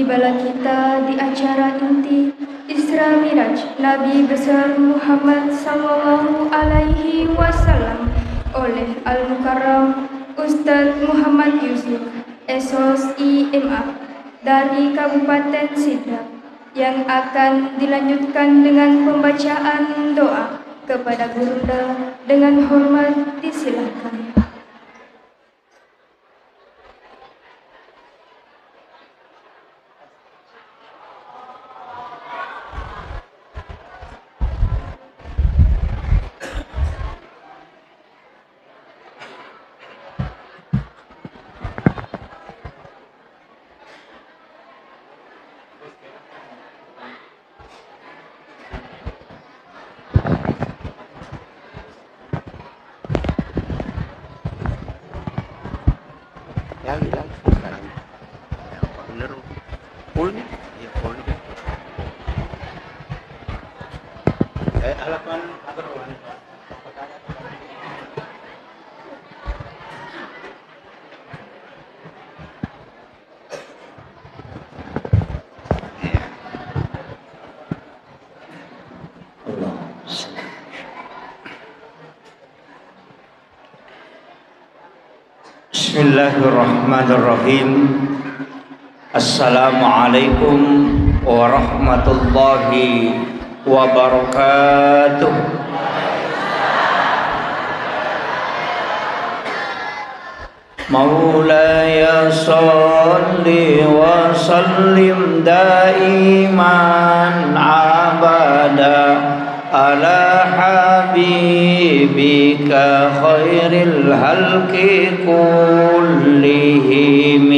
Tibalah kita di acara inti Isra Miraj Nabi besar Muhammad Sallallahu Alaihi Wasallam oleh Al-Mukarram Ustadz Muhammad Yusuf, Esos IMA dari Kabupaten Sidrap, yang akan dilanjutkan dengan pembacaan doa kepada Gurunda. Dengan hormat disilakan. Lagi sekarang bener full nih ya full nih halaman abaruan Bismillahirrahmanirrahim. Assalamualaikum warahmatullahi wabarakatuh. Maulaya salli wa sallim daiman abada ala habibika khairil halqi kullihim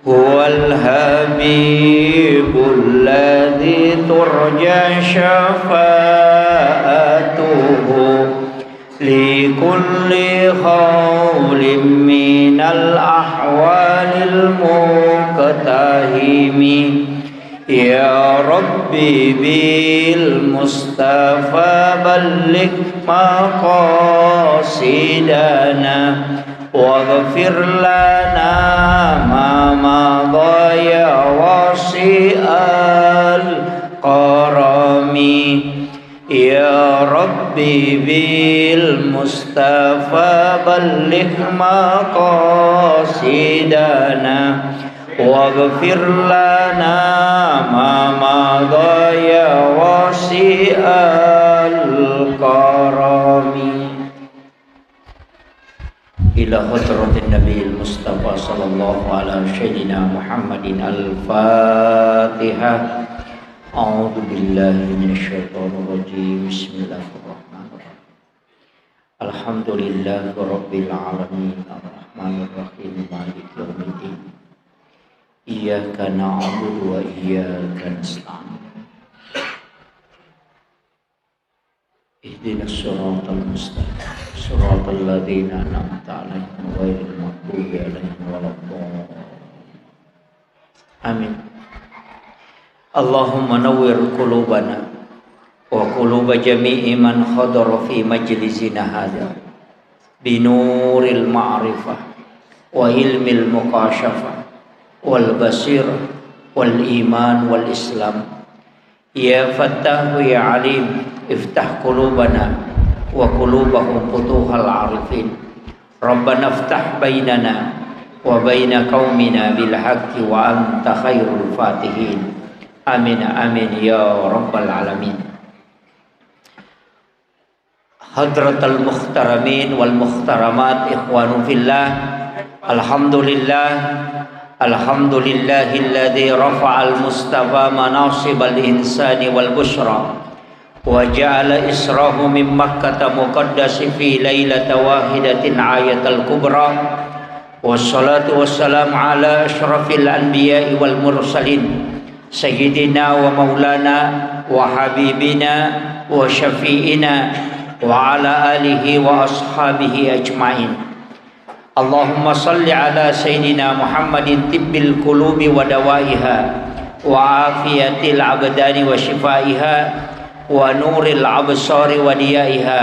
huwal habibul ladzi turja syafa'atuhu li kulli khawlin minal ahwalil muqtahimi. Ya Rabbi bil Mustafa balligh maqasidana waghfir lana ma madha ya wasi'al qarami. Ya Rabbi bil Mustafa balligh maqasidana waghfir lana ma madha ya wasi'al karami. Ila hadratin Nabiil Mustafa sallallahu ala sayyidina Muhammadin al-Fatihah. A'udzu billahi minasyaitonir rajim. Bismillahirrahmanirrahim. Alhamdulillahi rabbil alamin arrahmanir rahim maliki yaumiddin. Iyyaka na'budu wa iyyaka nasta'in. Ihdinas siratal mustaqim, siratal ladzina an'amta 'alaihim ghairil maghdubi 'alaihim waladdallin. Amin. Allahumma nawwir qulubana wa quluba jami'i man hadara fi majlisina hadza binuril ma'rifah wa ilmil muqasyafah wal basir wal iman wal islam. Ya Fattahu ya Alim, iftah qulubana wa qulubahum futuhal arifin. Rabbana iftah bainana wa baina qaumina bil haqqi wa anta khairul fatihin. Amin amin ya rabbal alamin. Hadratal mukhtaramin wal mukhtaramat, ikhwanu fillah, alhamdulillah. Alhamdulillahilladzi rafa'al mustafa manasibal insani wal bushra wa ja'ala israhu min makkata muqaddasi fi lailata wahidatin ayatal kubra. Wassalatu wassalamu ala asyrafil anbiya'i wal mursalin sayyidina wa maulana wa habibina wa syafi'ina wa ala alihi wa ashabihi ajma'in. Allahumma salli ala sayyidina Muhammadin tibbil qulubi wa dawaiha wa afiyatil abdani wa shifaiha wa nuril absari wa diyaiha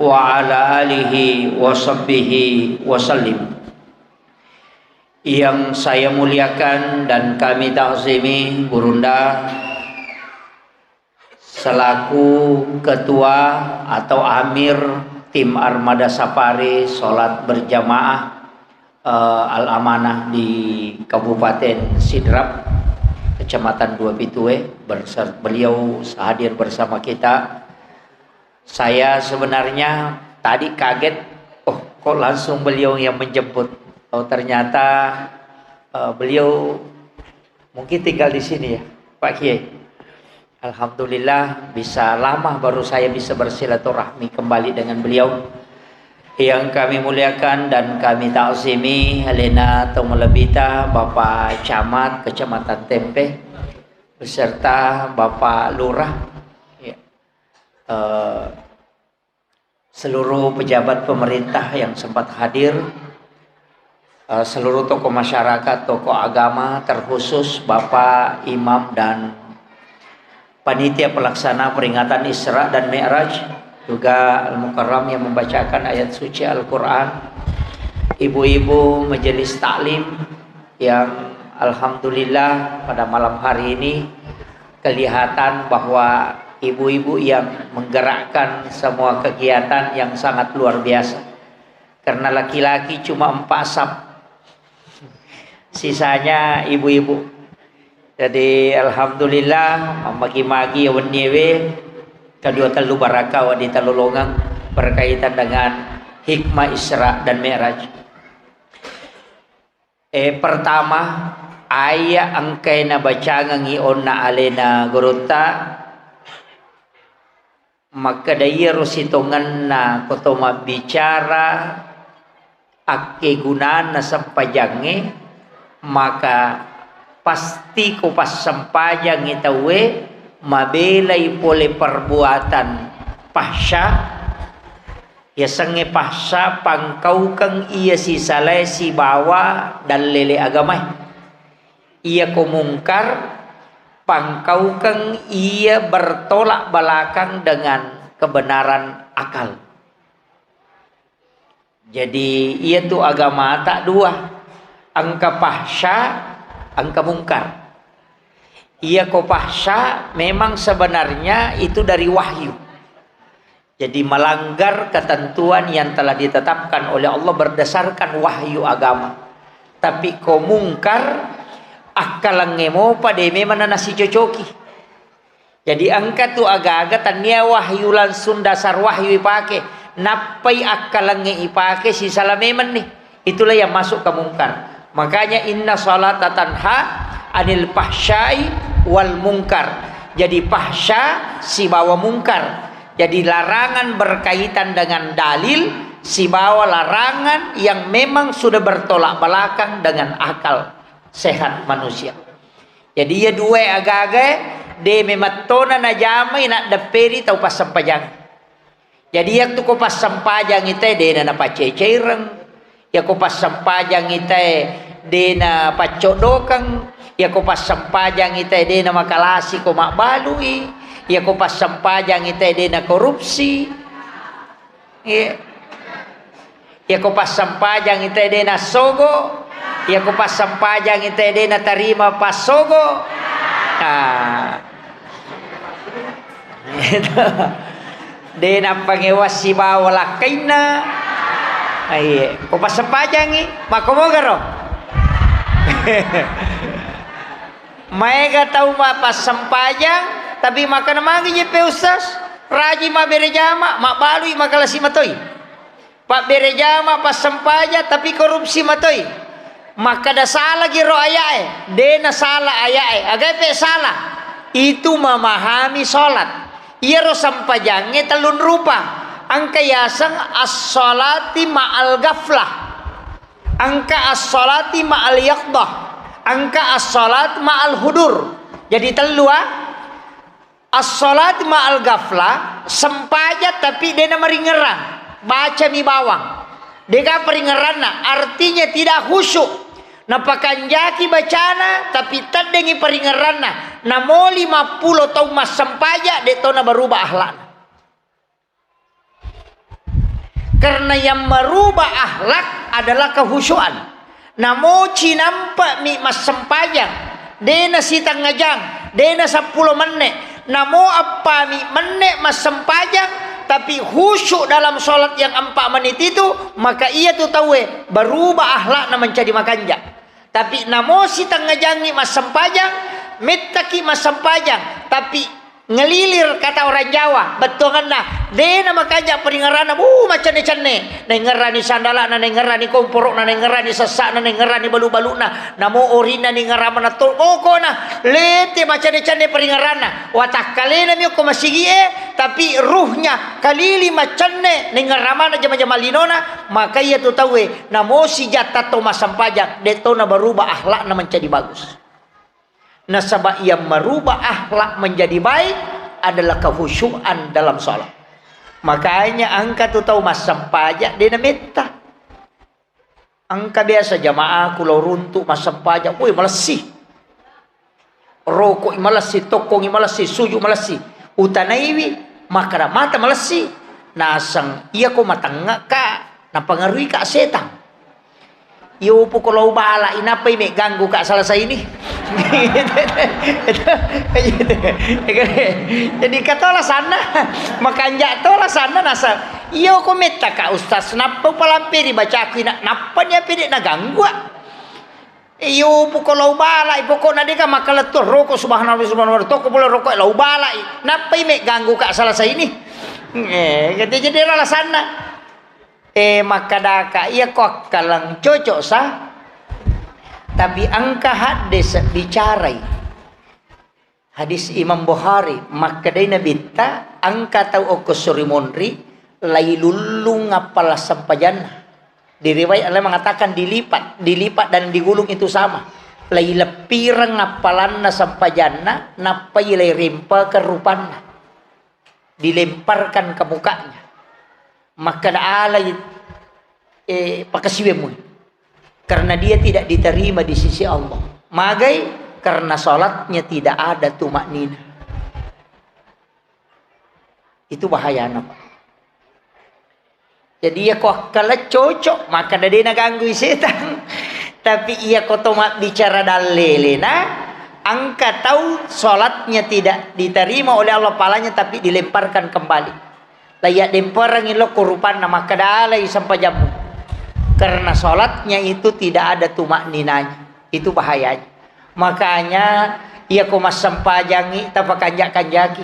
wa ala alihi wa sahbihi wa sallim. yang saya muliakan dan kami takzimi Burunda selaku ketua atau amir tim Armada Safari sholat berjamaah Al-Amanah di Kabupaten Sidrap, Kecamatan Dua Pitue. Beliau hadir bersama kita. Saya sebenarnya tadi kaget, kok langsung beliau yang menjemput. Ternyata beliau mungkin tinggal di sini ya, Pak Kiai. Alhamdulillah bisa lama baru saya bisa bersilaturahmi kembali dengan beliau. Yang kami muliakan dan kami takzimi Helena Tomolebita, Bapak Camat Kecamatan Tempe, beserta Bapak Lurah, ya. Seluruh pejabat pemerintah yang sempat hadir, seluruh tokoh masyarakat, tokoh agama, terkhusus Bapak Imam dan panitia pelaksana peringatan Isra dan Mi'raj, juga Al-Mukarram yang membacakan ayat suci Al-Quran, ibu-ibu majelis taklim yang alhamdulillah pada malam hari ini kelihatan bahwa ibu-ibu yang menggerakkan semua kegiatan yang sangat luar biasa. Karena laki-laki cuma 4 sab, sisanya ibu-ibu. Jadi alhamdulillah magi-magi wenyewe kedua telu barakah wadi talulungang berkaitan dengan hikmah Isra dan Mi'raj. Pertama ayat angkaina bacangan ionna alena gorota maka daya rusitongan na kotoma bicara ake gunana sampajange, maka pasti ko pas sampajang itawe mabelay pole perbuatan pasya ya sange pasya pangkau kang iya si salay si bawa dan lele agamay iya kumungkar pangkau kang iya bertolak belakang dengan kebenaran akal. Jadi iya tuh agama tak dua, angka pasya, angka mungkar. Iya kopahsya memang sebenarnya itu dari wahyu. Jadi melanggar ketentuan yang telah ditetapkan oleh Allah berdasarkan wahyu agama. Tapi komungkar akalanngemo pada memang nasi cocoki. Jadi angka tu agak-agak tania wahyu langsung dasar wahyu ipake. Napai akalange ipake si salah memang nih. Itulah yang masuk ke mungkar. Makanya inna sholata tanha anil pahsyai wal mungkar. Jadi pahsya si bawa mungkar. Jadi larangan berkaitan dengan dalil, si bawa larangan yang memang sudah bertolak belakang dengan akal sehat manusia. Jadi ya dua agak-agak de mematona na jamay na daperi tau pas sampajang. Jadi ya tu ko pas sampajang ite de na paceceireng, ya ko pas sampajang ite de na pacodokang, ya ko pas sampajang ite de na makalasi ko makbalui, ya ko pas sampajang ite de na korupsi, ya ko pas sampajang ite de na sogo, ya ko pas sampajang ite de na tarima pas sogo. Nah, de na pangewas si bawala kaina, ay ko pas sampajang makomogaro. Maega tahu pas sampajang tapi makan mangi je pe ustaz raji ma berejama mak balui makalasi matoi pak berejama pas sampaja tapi korupsi matoi maka da salah giro ayae de na salah ayae agai pe salah itu memahami salat iya ro sampajange telun rupa angka yasang as-salati ma'al ghaflah, angka as-salati ma'al yaqdah, angka as-salat ma'al hudur. Jadi telu as-salat ma'al ghaflah sempaja tapi dia meringerang baca mi bawang deka peringeranna artinya tidak khusyuk napakanjaki bacana tapi tadengi peringeranna namo 50 tahun mas sempaja de tona berubah akhlak. Karena yang merubah akhlak adalah kehusyuan. Namo cinampak mi mas sempajang. Dena sitang ngajang. Dena 10 menit. Namo apa mi menit mas sempajang. Tapi khusyuk dalam solat yang 4 menit itu. Maka ia tu tahu berubah akhlakna menjadi makanjak. Tapi namo sitang ngajangi mas sempajang. Metaki mas sempajang. Tapi ngelilir kata orang Jawa. Betul kan nah. Dena makanya peringarana macam ne ngerani sandala na ngerani komporok na ngerani sesak na ngerani balu-balu na namo orina ni ngaramana tol oko na lete macam ne peringarana watak kalena mi ko masigie tapi ruhnya kalili macam ne ngaramana jama-jama linona maka ia tu tahu namo si jata to masampajak detona berubah akhlak na menjadi bagus. Nasabah ia merubah akhlak menjadi baik adalah kehusyuan dalam sholat. Makanya angka tu tahu mas sempajak dia minta. Angka biasa jamaah kulau runtuk mas sempajak, woi malasi. Rokok malasi, tokong malasi, suju malasi. Utanaiwi maka mata malasi. Nasang ia ko matangga ka napangaruhi ka setan. Yo po kalau bala inapay may ganggu ka salah sa ini. Jadi katola sana makanja tola sana nasa iyo ko meta ka ustaz napa palampiri baca aku napa niya pili na ganggu. Iyo po kalau bala ipoko na di ka makalatur roko subhanallah toko pula roko lau bala napay may ganggu ka salah sa ini. Jadi rala sana. Maka daka ia kok kalang cocok sah tapi angka hadis bicarai hadis Imam Bukhari maka dai nabita angka tau oko surimonri lailullu ngapala sampajan diriwayat Allah mengatakan dilipat dan digulung itu sama laila pirang ngapalanna sampajanna napai lai rimpa kerupanna dilemparkan ke mukanya maka alai pakasiwemu karena dia tidak diterima di sisi Allah magai karena salatnya tidak ada tumaknina itu bahaya Pak. Jadi ia kok kalau cocok maka dia nak ganggu setan tapi ia kok tomat bicara dalilena angka tahu salatnya tidak diterima oleh Allah palanya tapi dilemparkan kembali layak demparang ilo kurupan nama kadalai sampai jamu karena sholatnya itu tidak ada tumak ninanya itu bahayanya makanya ia kumas sampajangi tapa kanjak-kanjaki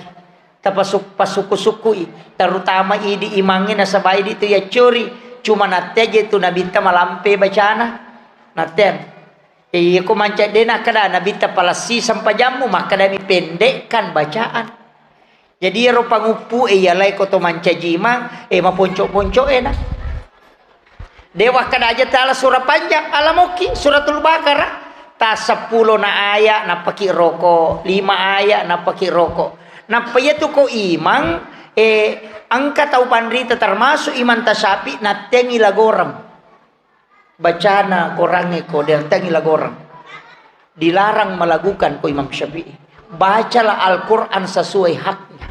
tapa pasuku-sukui terutama idi imangin nasabai itu ya curi cuma nate itu nabita malampe bacana naten iya ku mancak dena kada nabita palasi sampai jamu maka dami pendekkan bacaan. Jadi rupa ngupu lai koto mancajima maponcok-poncok enak. Dewa kada aja ta'ala surah panjang alamoki suratul Baqarah ta 10 na ayat na paki rokok 5 ayat na paki rokok. Na payatu ko imang angka tau pandrita termasuk iman tasapi na tengi lagoram. Bacana korange ko der tengi lagoram. Dilarang melakukan ko Imam Syafi'i. Bacalah Al-Quran sesuai haknya.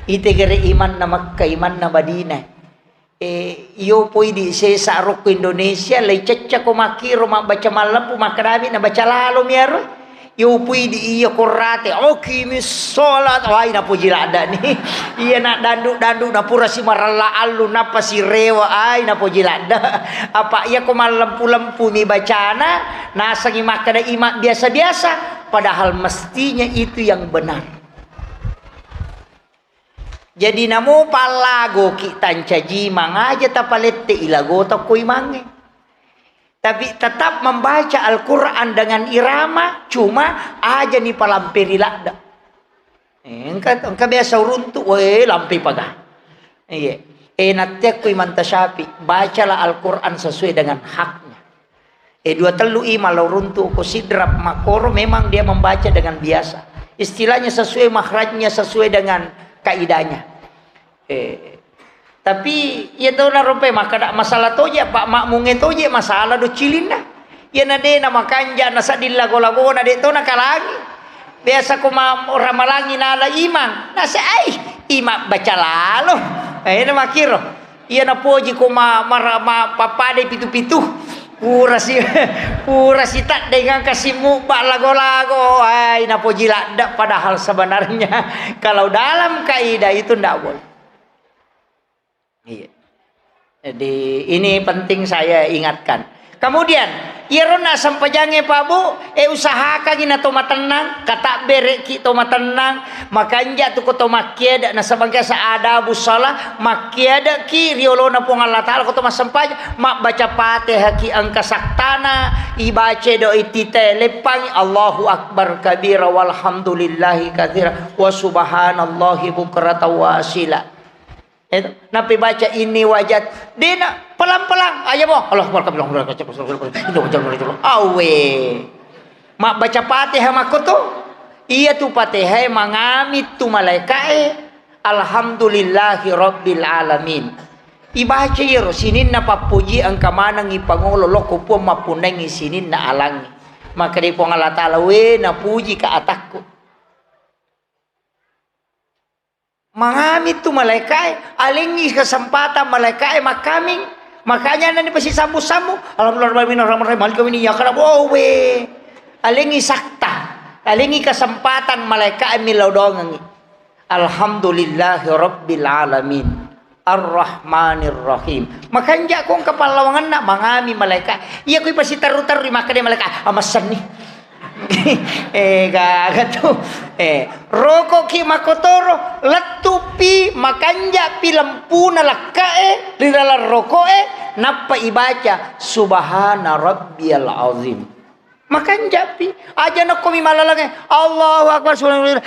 Itegere iman na Makkah, iman na Madinah. Iyo po di sa rok ko Indonesia, lay cecca ko makiro, baca malam po makarami na baca lalo miyaro. Iyo po di iya kurate, oki misolat, ay na po jilada ni. Iya na dandu na pura si marala alu na pa si rewa, ay na po jilada. Apa iya ko malampu-lampu mi bacana, nasa ngimakada imak biasa-biasa. Padahal mestinya itu yang benar. Jadi namo palago kita caji mangaja tapalette ilago takoi mange. Tapi tetap membaca Al-Quran dengan irama cuma aja nih palampiri lada. Engka biasa uruntu, weh lampi paga. Iya. Natek ko iman tasyapi, bacalah Al-Quran sesuai dengan haknya. 2-3 malau runtuh ko sidrap makoro memang dia membaca dengan biasa. Istilahnya sesuai makhrajnya sesuai dengan kaidahnya. Tapi ya tahu na rompe maka dak masalah toje pak makmunge toje masalah do cilina. Ya nade na makanja na sadil lago-lago na de to na kalagi. Biasa ko ramalangi na ala imang. Na sa ay ima baca lalo. Na makiro. Iya na poji ko papade pitu-pitu. Pura si tak dengan kasih mubak lago-lago. Ay, napo jilat dak, padahal sebenarnya kalau dalam kaidah itu ndak boleh. Iya. Jadi ini penting saya ingatkan. Kemudian, irona sampajange Pak Bu, usahakan ina to matenang, kata berek ki to matenang, makanya tu ko to makiada na sabangka sa adabu salah, makiada ki riolona pong Allah Taala ko to masampaj, mak baca Fatihah ki angka saktana, ibace do itite lepang Allahu akbar kabira walhamdulillahi katsira wa subhanallahi bukratan wa asila. Itu nabi baca ini wajat dina pelan-pelan aja boh Allah akbar kabira awe mak baca Fatihah makoto iya tu Fatihah mangamit tu malaikat alhamdulillahi rabbil alamin ibaca yero sinin na papuji angka manang ipangolo loko po mapuneng sinin na alangi maka di pong Allah Taala we na puji ka atakku mangamit tu malaikat alingi kesempatan malaikat makaming makanya nanti pasti sambu-sambu alhamdulillah malik ini ya kana bowe alingi sakta alingi kesempatan malaikat milaudongangi alhamdulillahi rabbil alamin arrahmanir rahim makanya kong kepalawangan nak mangami malaikat iya kuy pasti taru-taru makanya malaikat amasan nih gaga tu rokok ki makotoro latupi makanja pi lampu na lakae di dalam rokok napa ibaca subhana rabbiyal azim makanja pi aja nak komi malalange Allahu akbar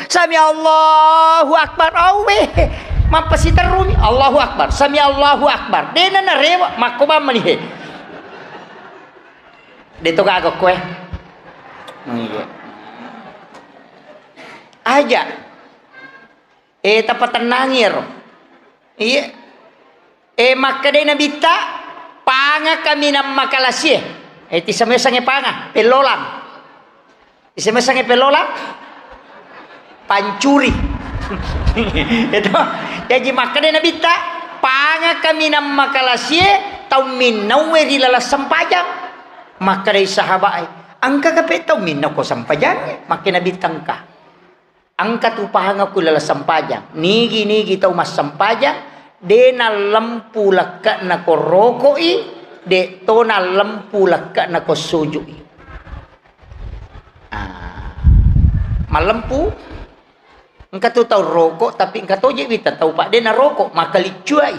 sami Allahu akbar awe mapasi terumi Allahu akbar sami Allahu akbar dena na rewa makoba malihe deto gago kue aja tapat tenangir iya makadai nabita panga kami nam makalasye ti samesange panga pelolang ti samesange pelolang pancuri itu jadi makadai nabita panga kami nam makalasye tau minaweri lala sampajang makadai sahabai angka kape tau minna ko sampajang makin nabitang ka angka tu pahanga ko lala sampajang nigi tau mas sampajang de na lampu lakka na ko rokoi de to na lampu lakka na ko sujui malampu angka tu tau rokok tapi angka to je bita tau pak de na rokok makalicuai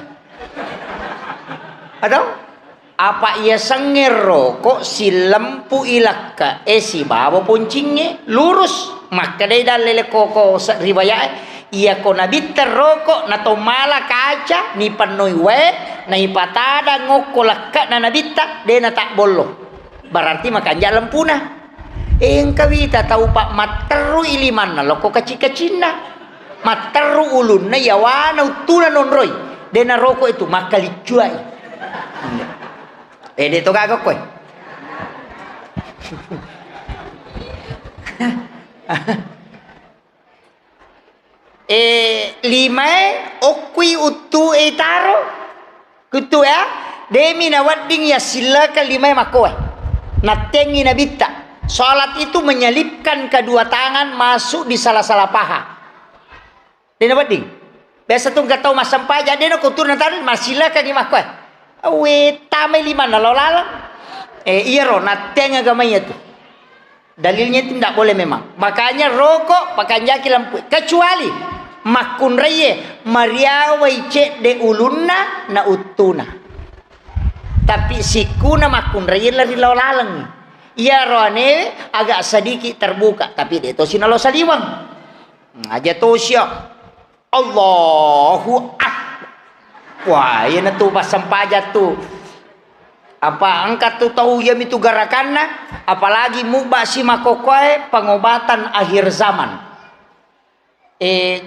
ada apa ia sengir rokok si lampu ilaka si babo poncingnya lurus maka dari dalile koko riwayat ia ko nabita rokok na tomala kaca ni panoi we na ipatada ngoko laka na nabita de na tak bollo berarti makanya lampu na kawita tahu pak materu iliman na loko kacina materu ulun na yawana utuna nonroy de na rokok itu maka licuai dito gagok ko lima okwi utu taro kutu ya demi na wadding ya silakan lima makoy natengi nabita salat itu menyelipkan kedua tangan masuk di salah-salah paha dina wadding biasa tuh nggak tahu masam paja dina kutur nanti masilakan di makoy tamai lima nalolalang iya ro natenga gamanya tuh dalilnya itu tidak boleh memang makanya rokok pakanya lampu kecuali makun reye maria waice de ulunna na utuna tapi sikuna makun reye lari lolalang iya roane agak sedikit terbuka tapi de to sinalo saliwang aja to siya Allahu akbar. Wah, ya na tu pasang pajat tu. Apa angkat tu tahu yam itu garakanna, apalagi mubah si makokoy pengobatan akhir zaman.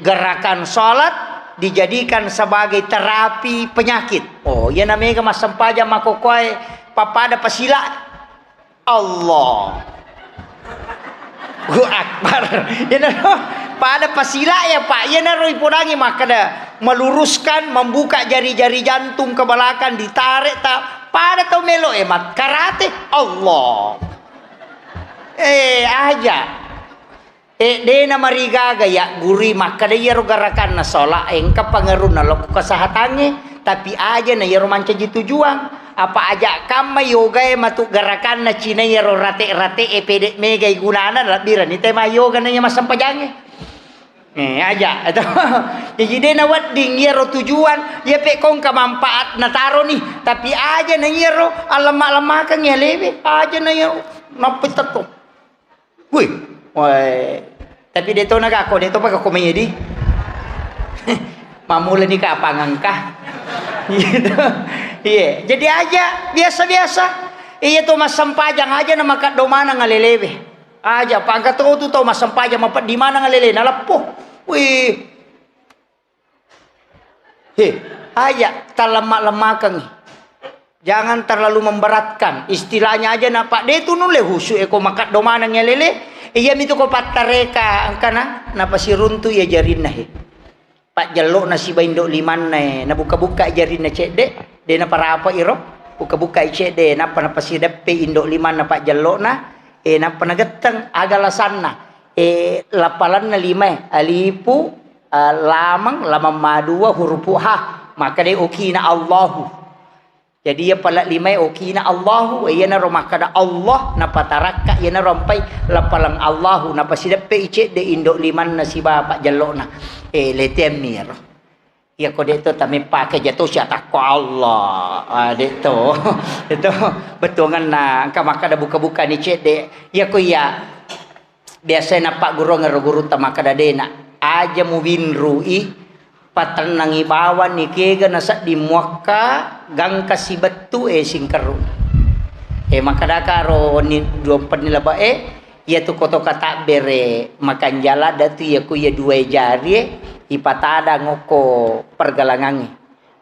Gerakan salat dijadikan sebagai terapi penyakit. Oh, ya namanya masang pajat makokoy papada pasila. Allah. Akbar. Ya pada pasila ya Pak, ya naroi podangi maka meluruskan, membuka jari-jari jantung ke belakang, ditarik tak pada tau melo emat karate Allah. Aja. Dena marigaga ya guri maka de yero garakan na sola engka pangerun na loko kasahatange tapi aja na yero manca ji tujuan apa aja kama yoga matu garakan na cina yero rate pede mega gunana labiran ni tema yoga na nya masampajange. Aja atau jadi dia nawat ding yero tujuan ya pe kong ka manfaat na taro nih tapi aja na yero alamak kan ya lebe aja na yero napit to woi tapi dia tahu naga aku dia tahu pakai komedi mamula ni ka pangangkah gitu iya jadi aja biasa iya tuh mas sampajang aja nama kat domana ngalelebe aja pangkat tu tahu mas sampajang mapat di mana ngalele nalapo wih, aja terlemak-lemakan. Jangan terlalu memberatkan. Istilahnya aja napak dia tu nule husu eko makat domana ngelele. Iya mitu ko patareka angkana napa si runtu ya jarinna he. Pak jalok nasi baindo liman na buka-buka jarinna cek de. De na para apa iro? Buka-buka cek de napa si depe indo liman na pak jalok na. Napa nageteng agalasanna. Lapalan na lima alipu lamang madua hurupu ha maka dia okina Allahu jadi ya pala lima okina Allahu ya na romakada Allah na pataraka ya na rompai lapalang Allahu na pasidape ice de indo liman na si bapak jalona letemir ya ko deto tami pakai jatuh siata ko Allah deto itu betungan na ka makada buka-buka ni ce de ya ko ya biasa napak guru ngero-guru tamaka dadena aja mu winrui patanangi bawan ni kega nasak di muaka gang kasi betu singkaru maka dakaro ni dompat ni laba ya tu koto kata bere makan jala datu ya ku ya dua jari ipatada ngoko pergalangangi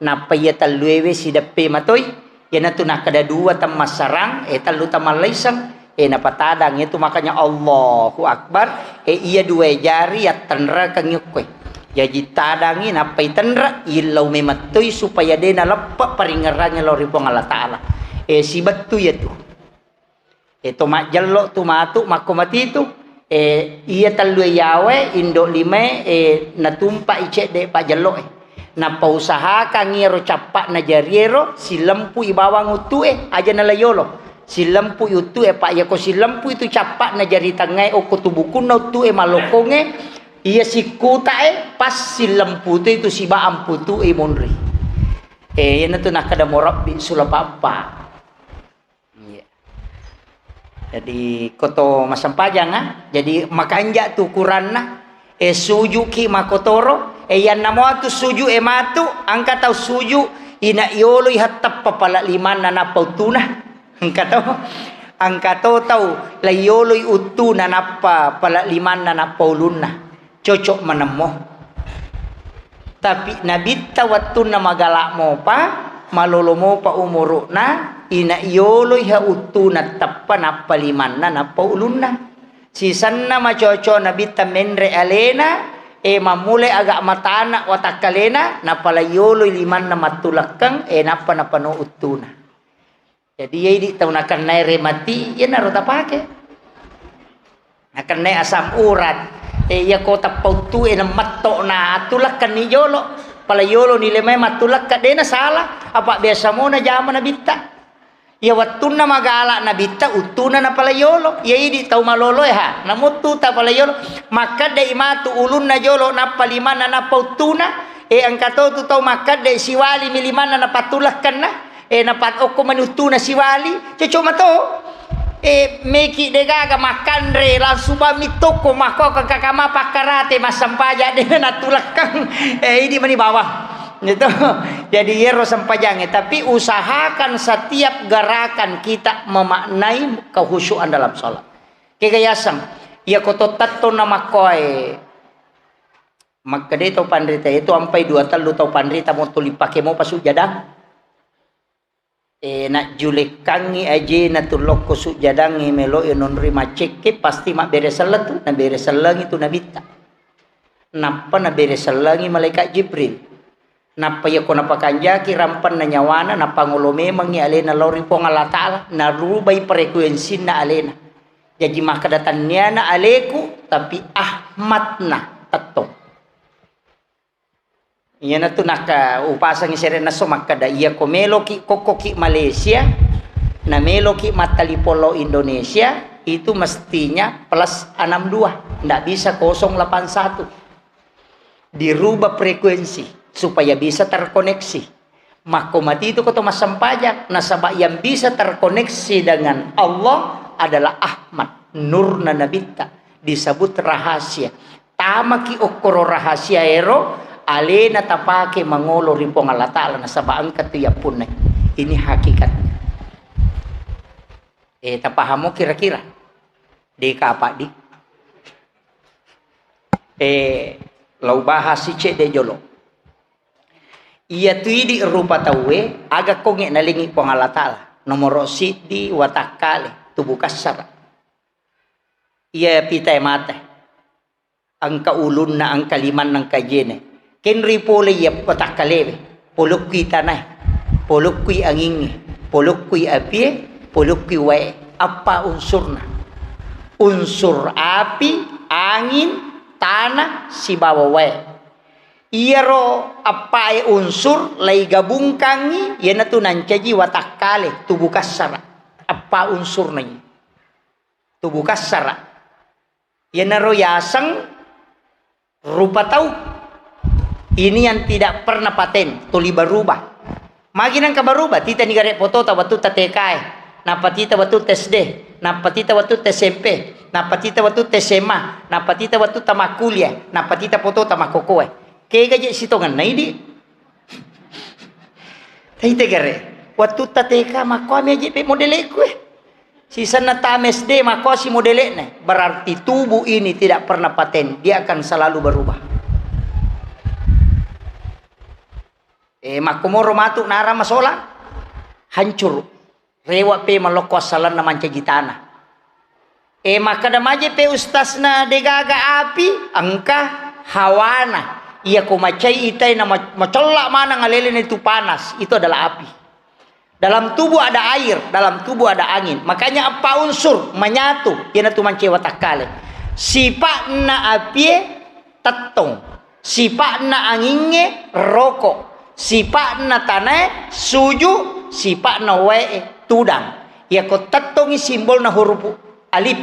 napa ya taluewe si depe matoi ya natu nakada dua tamas sarang talu tamalaisang napatadang itu makanya Allahu Akbar iya dua jari ya tenra kanyukwe jadi tadangi napai tenra ilau mematui supaya dia lepak paringerannya lori pong Allah Ta'ala si batu ya tu itu mak jelok tu matu makomati itu iya talue yawe indo lime natumpa icek de pak jelok napa usaha kangiro capak na jariero si lempu ibawang utu aja nalayolo si lempu itu pak ya ko si lempu itu capak na jari tangai o ko tubukun na tu malokonge iya si kuta pas si lempu itu si baam putu monri yan tu nakada morabbi sulapapa iya jadi koto masampajang jadi makanja tu kuranna suju ki makotoro yan namo tu suju matu angka tau suju ina yolo ihatap papala liman na pautuna angkato tahu layoloy utu na napa pala liman na napaulun na cocok menemoh tapi nabita watun na magala mo pa malolo mo pa umuro na ina yoloy ha utu na tappa napa liman na napaulun na sisan na macoco nabita menre alena mamule agak matana watakalena napala yoloy liman na matulakang napa napano utu na jadi ya ini tahu nak naik remati ya naruh tak pakai akan naik asam urat ya kota pautu matok na tulak kan ni yolo pala yolo ni lemai matulak kadena salah apa biasa mo na jaman na bitta ya watun na magala na bitta utuna na pala yolo ya ini tahu malolo ha namutu ta pala yolo maka dai matu ulun na yolo na palimana na pautuna angkato tu tahu maka dai siwali milimana na patulak kan na napat oko manutu na si wali cocok mato meki degaga makan re langsung mitoko mako kakama pakarate masampaja de natulakang ini mani bawah itu jadi yero sampajangnya tapi usahakan setiap gerakan kita memaknai kehusyuan dalam sholat kegayasan ya koto tato nama koe maka de tau pandrita itu sampai 2 talu tau pandrita mau tulipake mau pasuk jadang nak julekangi aje na tulok ko sujadangi melo non rima ceke pasti mak beresalah tu na beresalang itu nabita napa na beresalangi malaikat Jibril Napa ya ko napakanjaki rampan na nyawana na pangulo memang ni alena lori pong Allah Ta'ala na rubay frekuensi na alena. Jadi makadatan niya na aleku tapi Ahmad na tatong. Iya na to naka upasang isere na so makada iya ko meloki kokoki Malaysia na meloki matalipolo Indonesia itu mestinya plus 62, ndak bisa 081. Dirubah frekuensi supaya bisa terkoneksi. Makomati itu kata Mas Sampajak, nasabah yang bisa terkoneksi dengan Allah adalah Ahmad, Nurna Nabita, disebut rahasia. Tamaki okoro rahasia ero, alena tapake mangolo ripong Allah Ta'ala, nasabah angkat ya punay. Ini hakikatnya. Tapahamo kira-kira? Di kapak di? Lau bahas si cek de jolo. Ia tuidi rupa tawe agak konge nalingi pong Allah Ta'ala. Nomor sidi watakale tubuh kasar. Ia pitai mata. Angka ulun na angka liman ng kajene. Kenri pole ia watakale. Poluk kui tanay. Poluk kui angingi. Poluk kui api. Poluk kui wae. Apa unsurna? Unsur api, angin, tanah, si bawa wae. Iyaro apa unsur lay gabungkangi yana tu nancaji watakale tubuh kasara. Apa unsur nanya? Tubuh kasara. Yana royasang rupa tahu. Ini yang tidak pernah paten, tuli berubah. Maginang kabarubah, tita ni gare foto ta batu tatekai. Napatita batu tes D, napatita batu tes SMP, napatita batu tes SMA, napatita batu tamakulia, napatita foto tamakokoe. Kaya gaji sitongan na hindi. Tayo tegare. Waktu tateka mako ami aja pe modele ko eh. Sisa na tames de mako si modele na. Berarti tubuh ini tidak pernah paten. Dia akan selalu berubah. Mako moro matuk nara masola. Hancur. Rewa pe maloko salan na mancagitana. Maka damaje pe ustas na degaga api. Angka hawana. Ia kumacai itai na macolak mana ngalelin itu panas. Itu adalah api. Dalam tubuh ada air, dalam tubuh ada angin. Makanya apa unsur menyatu. Ia tu mancai watakale. Sifat na api tatong. Sifat na anginge rokok. Sifat na tanah suju. Sifat na wae tudang. Ia ko tatong simbol na huruf alif.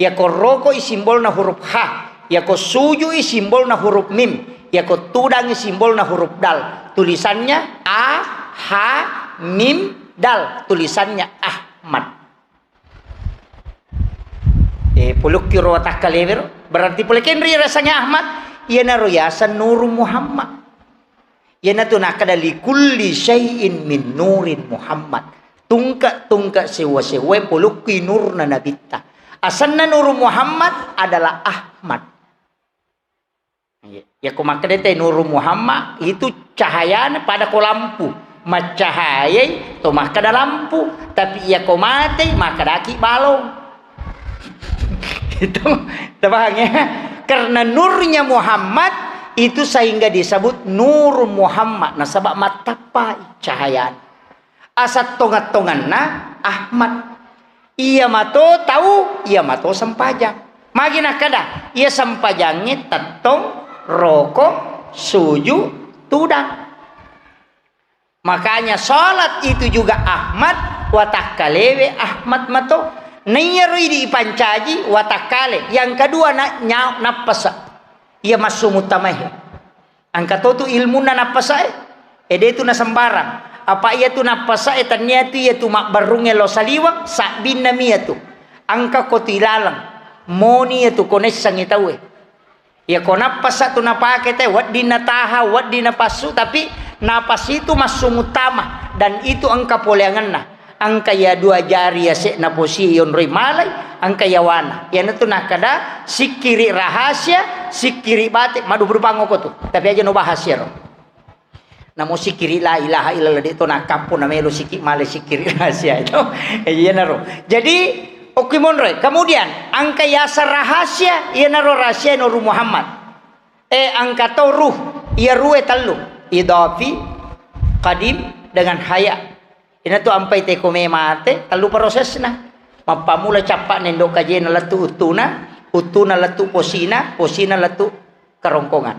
Ia ko rokok simbol na huruf ha. Ia ko suju simbol na huruf mim. Ya ko tudang simbol na huruf dal. Tulisannya A, H, Mim, Dal. Tulisannya Ahmad. Puluk kiro watakalever. Berarti pulekenri rasanya Ahmad. Ia na royasan Nur Muhammad. Ia na tunakada likulli syai'in min nurin Muhammad. Tungka sewa-sewa puluk ki nur na nabita. Asanna Nur Muhammad adalah Ahmad. Ya kumakadete Nur Muhammad itu cahayanya pada ko lampu. Macahayai to maka da lampu. Tapi ya ko mati maka daki balong. Itu paham ya? Karena nurnya Muhammad itu sehingga disebut Nur Muhammad. Nah sebab matapai cahayaan. Asat tongat-tongan na Ahmad. Ia mato tahu, ia mato sampajang. Magina kada, ia sampajangnya tatong rokok, suju, tudang. Makanya sholat itu juga Ahmad, watakalewe Ahmad mato. Nayarui di pancaji watakale. Yang kedua napasa. Ia masuk mutamahe. Angkato tu ilmu na napasa ede tu na sembarang. Apa ia tu napasa ternyata ia tu mak barunge lo saliwak sakbin namia tu. Angka kotilalang. Moni itu kones sangitawe. Ya ko napas satu napake teh wat di nataha wat di napasu tapi napas itu masuk utama dan itu angka poleangan na angka ya dua jari ya se naposi yon rimalai angka ya wana ya itu nakada sikiri rahasia sikiri batik madu berbango ko tu tapi aja no bahas ya ro namo sikiri la ilaha illallah itu nakapun namelo sikik male sikiri rahasia itu ya naro jadi oke monre. Kemudian angka yasa rahasia ia naro rahasia Nur Muhammad. Angka to ruh ia ruh talu. idafi, qadim dengan haya. Ina tu ampai te kome mate, lalu prosesna. Mapamula capak nendo kajena latu utuna latu posina latu kerongkongan.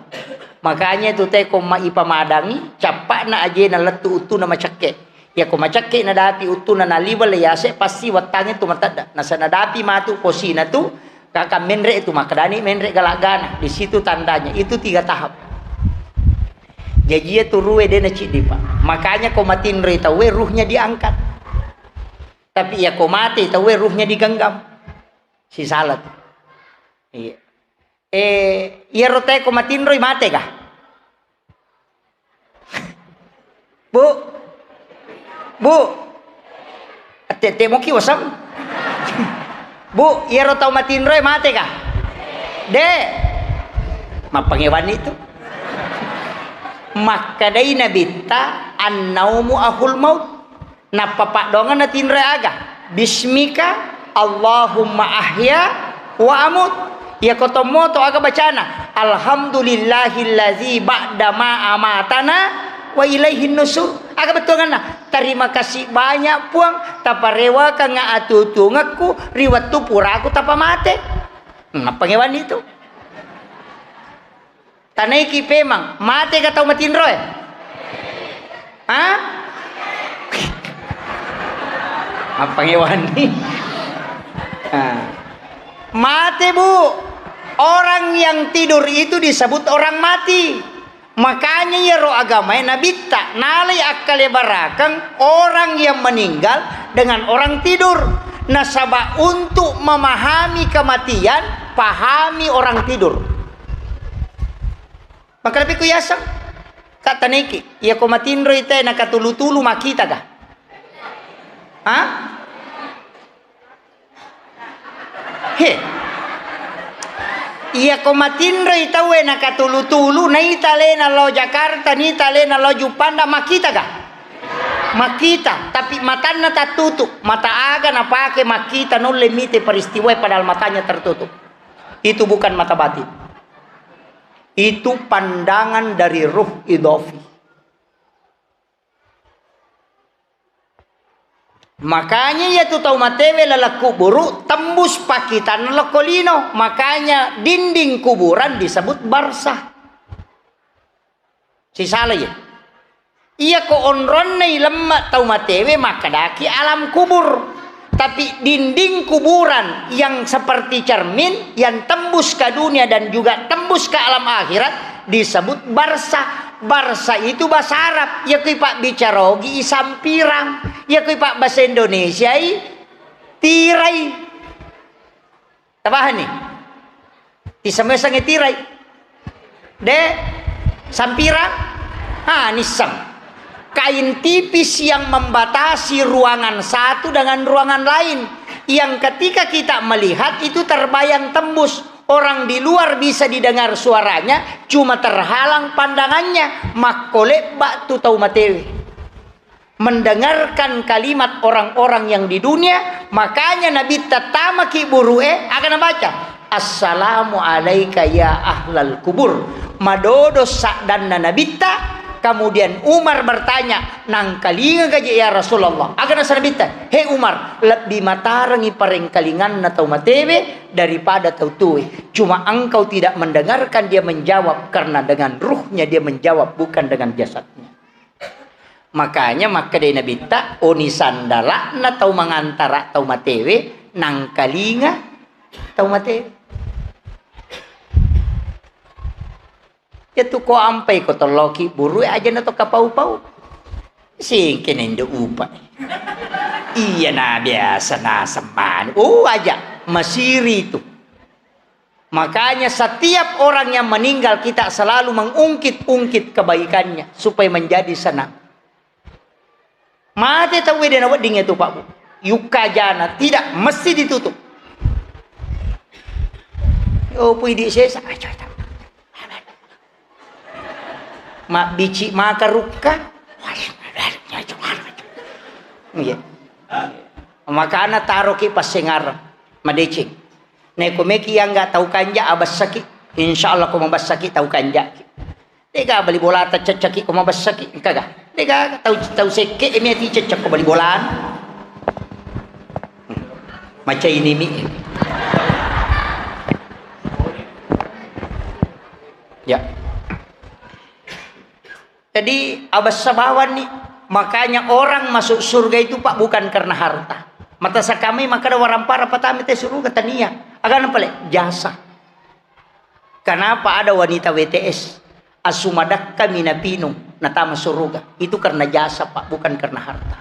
Makanya tu te koma ipamadangi capak na ajena latu utuna macake. Ya ko macake na dati utuna na libal yase pasti watange tu matada. Nasa na dati matu posina tu kakak menre itu makadani menre galagana. Di situ tandanya. Itu 3 tahap. Jadi itu ruwe dena cidipa. Makanya ko matinre tawe ruhnya diangkat. Tapi ya ko mati tawe ruhnya digenggam. Si salat. Iya. Iya rote ko matinre mate kah? Bu. Tete mo ki wasam. Bu, iya ro tau matinre mate kah? De. Mapangewan itu. Maka dai nabita annaumu ahul maut. Napapak dongan na tinre aga. Bismika Allahumma ahya wa amut. Ya kotomo to aga bacana. Alhamdulillahillazi ba'da ma amatana wa ilaihin nusur. Aga betul kan? Terima kasih banyak puang. Taparewa ka nga atutungakku riwat tu puraku tapa mate. Ngapangewan itu. Tanay ki pemang mate ka tau matinroy. Hah? Ngapangewan ni. Mate bu. Orang yang tidur itu disebut orang mati. Makanya ya roh agama nabita nalai akale barakang orang yang meninggal dengan orang tidur. Nasaba untuk memahami kematian, pahami orang tidur. Maka lebih kuyasang kata neki, ya ko matinro ite nakatulu-tulu makita ka. Hah? He. Iya ko matinro itawe nakatulu-tulu na itale na lo Jakarta ni itale na lo Jupanda makita ka? Makita, tapi matanya tertutup. Mata aga na pakai makita non limite peristiwa padahal matanya tertutup. Itu bukan mata batin. Itu pandangan dari ruh idafi. Makanya ya tu tau matewe lalaku buru tembus pakitan lokolino. Makanya dinding kuburan disebut barsah. Si salah ya. Iya ko onron na ilemak tau matewe makadaki alam kubur. Tapi dinding kuburan yang seperti cermin yang tembus ke dunia dan juga tembus ke alam akhirat disebut barsah. Barsah itu bahasa Arab. Ya kui pak bicara ogi isampirang. Ya kui pak bahasa Indonesia tirai. Tabahan nih. Tisamesang tirai. De sampirang. Nisam. Kain tipis yang membatasi ruangan satu dengan ruangan lain. Yang ketika kita melihat itu terbayang tembus. Orang di luar bisa didengar suaranya, cuma terhalang pandangannya. Makole batu tau matewi. Mendengarkan kalimat orang-orang yang di dunia. Makanya Nabi tatama ki burue akan baca. Assalamu alaika ya ahlal kubur. Madodo sakdanna nabita. Kemudian Umar bertanya, nang kalinga gaji ya Rasulullah. Agar nasa nabita, hei Umar, lebih matarangi pareng kalingan na tau matebe daripada tau tuwe. Cuma engkau tidak mendengarkan dia menjawab karena dengan ruhnya dia menjawab bukan dengan jasadnya. Makanya maka dari nabita oni sandala na tau mangantara tau matewe nang kalinga tau matewe. Itu ko ampai ko toloki buru aja na to kapau-pau. Singkin indo upa. Iya na biasa na semban. Aja masiri itu. Makanya setiap orang yang meninggal kita selalu mengungkit-ungkit kebaikannya supaya menjadi senang. Mati tahu dia nawat dingin itu Pak Bu. Yuka jana tidak mesti ditutup. Oh pui di sesa. Mak bici maka ruka. Iya. Maka anak taruh ki pas sengar madecik. Neko meki yang enggak tahu kanja abas sakit. Insyaallah ko mabas sakit tahu kanja. Dega bali bola ta cecaki ko mabasaki kaga. Dega tahu seke emi ati cecak ko bali bolaan. Macam ini mi. Ya. Jadi abas sabawan nih, makanya orang masuk surga itu Pak bukan karena harta. Mata sakami maka ada warampara patami teh surga tania. Agan apa le? Jasa. Kenapa ada wanita WTS? Asumadak kami napinung natama surga. Itu karena jasa Pak, bukan karena harta.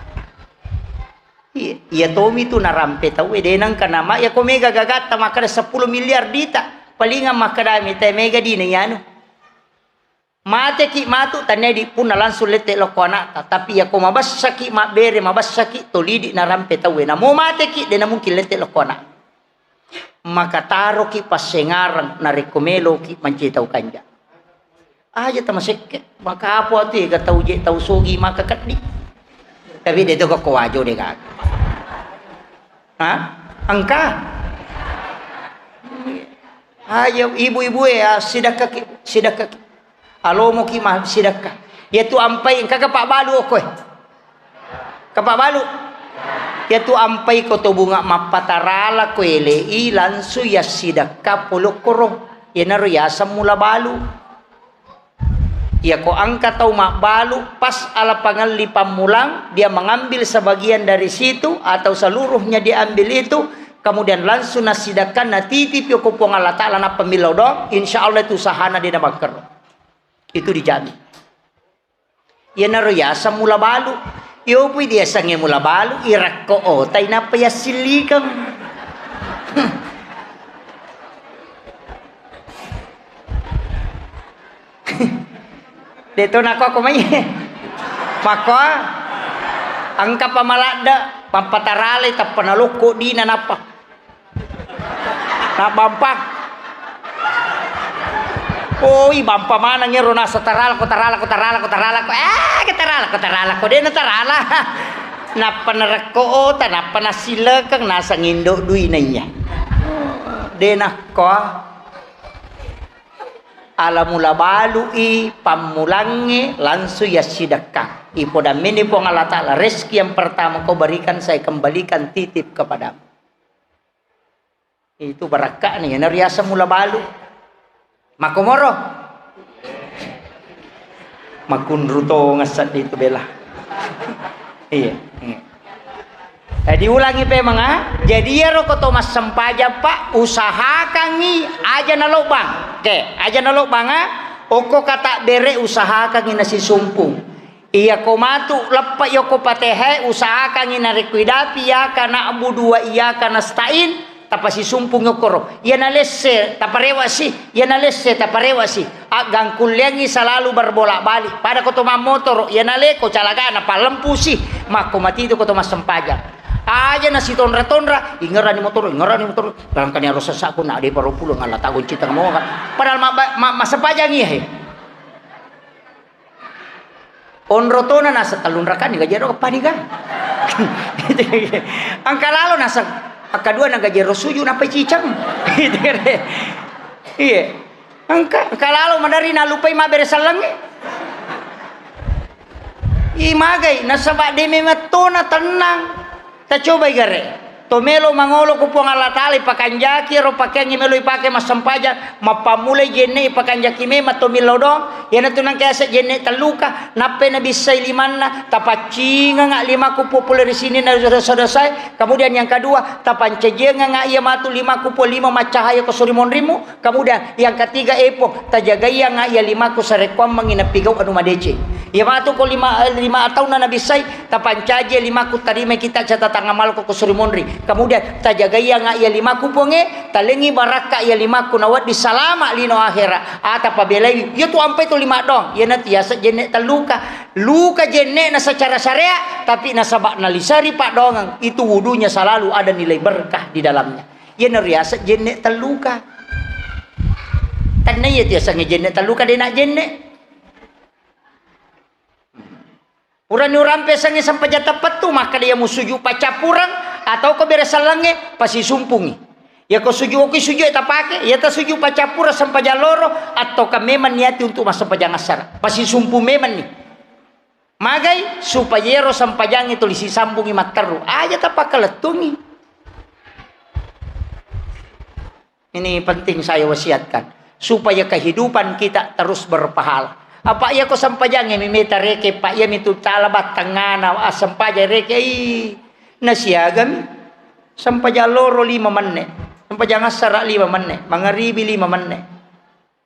Iya Tommy itu narampe tahu denang kana ma ya ko mega gagata maka 10 miliar dita. Palingan maka dami teh mega di yano. Mate ki matu tanedi puna langsung lete lo konata tapi ya ko mabasaki mabere mabasaki tolidi narampe tawe na mo mate ki de na mungkin lete lo kona maka taro ki pasengarang na rekomelo ki mancitau kanja aja tamasek maka apa ati ga tau je tau sogi maka katdi tapi de to ko wajo de ga ha angka ayo ibu-ibu ya sidakak alomo ki mah sidakah ya tu ampai kagak pak balu koy kapak balu ya tu ampai ko to bunga mapatarala ko elei lansu ya sidakah pulok korong ya naro ya samula balu ya ko angka tau mak balu pas ala pangali pamulang dia mengambil sebagian dari situ atau seluruhnya diambil itu kemudian langsung nasidakan natitip yo ko pong Allah taala na pemilau dong insyaallah itu sahana dia bakar itu dijamin. Ya naro yasa mula balu. Yo pui dia sange mula balu irak ko otay na pa silikang. Dito na ko kumay. Mako ang kapamalada pampatarali ta panaloko di na napa. Nabampak. Oi bampa mana ngero nasa tarala ko de na tarala na panarako o ta panasilakang nasa ngindo duy na niya de na ko ala mula balu i pamulangi lansu ya sidakah ipoda mini po Allah taala rezeki yang pertama kau berikan saya kembalikan titip kepadamu itu barakah nih nariasa mula balu makomoro makunruto ngasat itu bela iya diulangi pe mga jadi ya roko Thomas sempaja Pak usahakan nih aja na lobang aja na lobang oko kata bere usahakan nih nasi sumpung iya ko matu lepa yoko patehe usahakan nih na rekuidapi ya kana abu dua iya kana stain tapasi sumpung yokoro ya nalese taparewasi gangkulyangi selalu berbolak balik pada koto motor ya naleko calagana palempu sih mako mati itu koto mas sempaja aja nasi tonra ingerani motor barangkali harus sesaku nak di paru pulau ngalah tagun cita mau kan padahal mas sempaja ngihe onrotona nasa talun rakan ni gajero kapanigan angka lalu nasa kedua naga jero suju napa cicang iya angka kalau madari na lupai ma beresalange i magai nasaba de mematona tenang ta coba gare to melo mangolo ko pong Allah taala pakanjaki ro pakengi melo ipake masampaja mapamulai jenne pakanjaki me matomilo dong yana tunang kaya jenne taluka nape na bisay limanna tapacinga nga 5 kupo populer di sini na selesai kemudian yang kedua tapancejenga nga iya matu 5 kupo 5 macahaya ko surimon rimu kemudian yang ketiga epo tajagaya nga iya 5 ko sarekwam manginapigaw anu madece iya matu ko 5 tahun na nabisay tapancaje 5 ko tarime kita catatan ngamal ko surimon ri kemudian tajagaya nga iya 5 kuponge talengi baraka iya 5 kunawat di salama lino akhira ata pabelai yo tu ampai tu 5 dong ya nanti ya jenne luka jenne na secara syariat tapi nasabak nalisari pak dongang itu wudunya selalu ada nilai berkah di dalamnya ya nariasa jenne terluka karena ya tiasa ngejenne terluka dia nak jenne Uran-uran pesangnya sampai jatuh petu maka dia musuju pacapurang atau ke beresalange pasti sumpungi. Ya kau sujud tak pakai, ya tak sujud pacapura sampaja loro atau memang niati untuk masuk pajang asar. Pasti sumpu memang nih. Magai supaya ro sampajang itu lisi sambungi mataru. Aja tak pakai letungi. Ini penting saya wasiatkan supaya kehidupan kita terus berpahala. Apa ya kau sampajang mimeta reke pak ya mitu talabat tangana sampaja reke nasiagam sampaja loro 5 menit. Sampajang asar 5 menit, mangaribi 5 menit.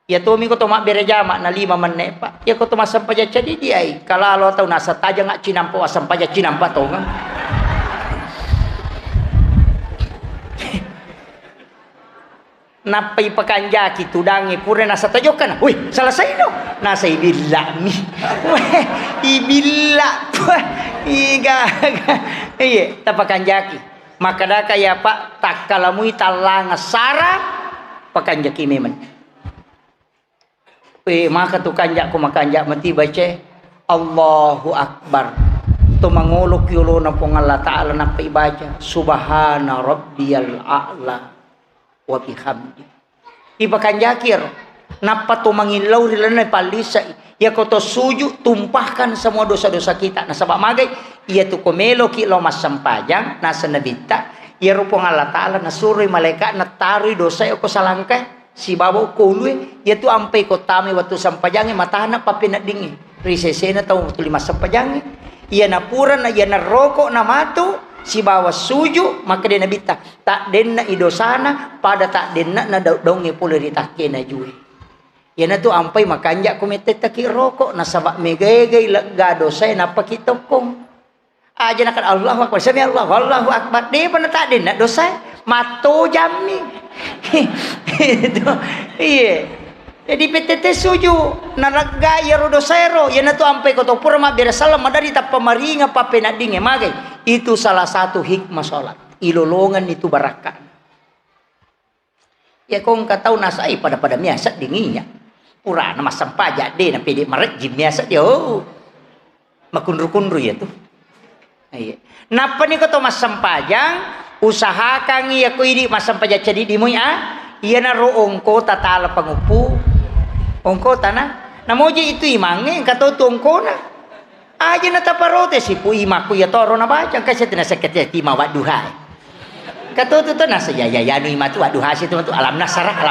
Ya tomi ko tomak berejama na 5 menit pak. Ya ko tomak sampaja jadi dia kalau tahu nasa taja ngak cinampo sampaja cinampa to kan. Napai pakanjaki tudangi pura nasa tajokan. Wih, selesai no. Nasa ibilla mi. Weh, ibilla. Iga. Iya, tapakanjaki. Maka dah kaya pak tak kalamui talang sara pakanjaki memang. Maka tu kanjak ko makanjak mati baca Allahu Akbar. Tu manguluk yulo na pong Allah Ta'ala na paibaca Subhana Rabbiyal A'la wa bihamdi. Ipakanjakir napa tu mangilaw rilana palisa ya ko to sujud tumpahkan semua dosa-dosa kita. Nah sabab magay iya tu komelo ki lo masampajang nasa nabita iya rupong Allah Ta'ala nasuroy malaikat natari dosa ko salangkay si babaw ko ulwe iya tu ampay ko tami watu sampajangi matahana papinadingi risesena tau tu 5 sampajangi iya napura na iya naroko na mato si bawa suju maka dia nabita tak denna idosana pada tak denna na dongi pula ditake na juwe ya na tu ampay makanja kumete taki rokok na sabak megegay gado say napakitokong aja nakan Allahu Akbar sami Allahu Akbar di mana tak denna dosa mato jami itu iya jadi PTT suju naraga ya rodosero ya na tu ampay ko to pura ma berasalam madari ta pamaringa pa penadinge magay itu salah satu hikmah salat ilolongan itu barakah ya kong katau nasai pada miasa dinginya pura nama sampaja de na pede marek jim biasa dia makundru-kundru ya tuh iya napa ni ko to mas sampajang usahakan iya ko ini mas sampaja jadi di muya iya na ro ongko tatala pangupu ongko tanah namoji itu imange katau tu ongko na aja na taparote si pu imaku ya toro na baca kasi tinasakit ya tima waduhai katau tu nasa ya nu imatu waduhai tu alam nasarah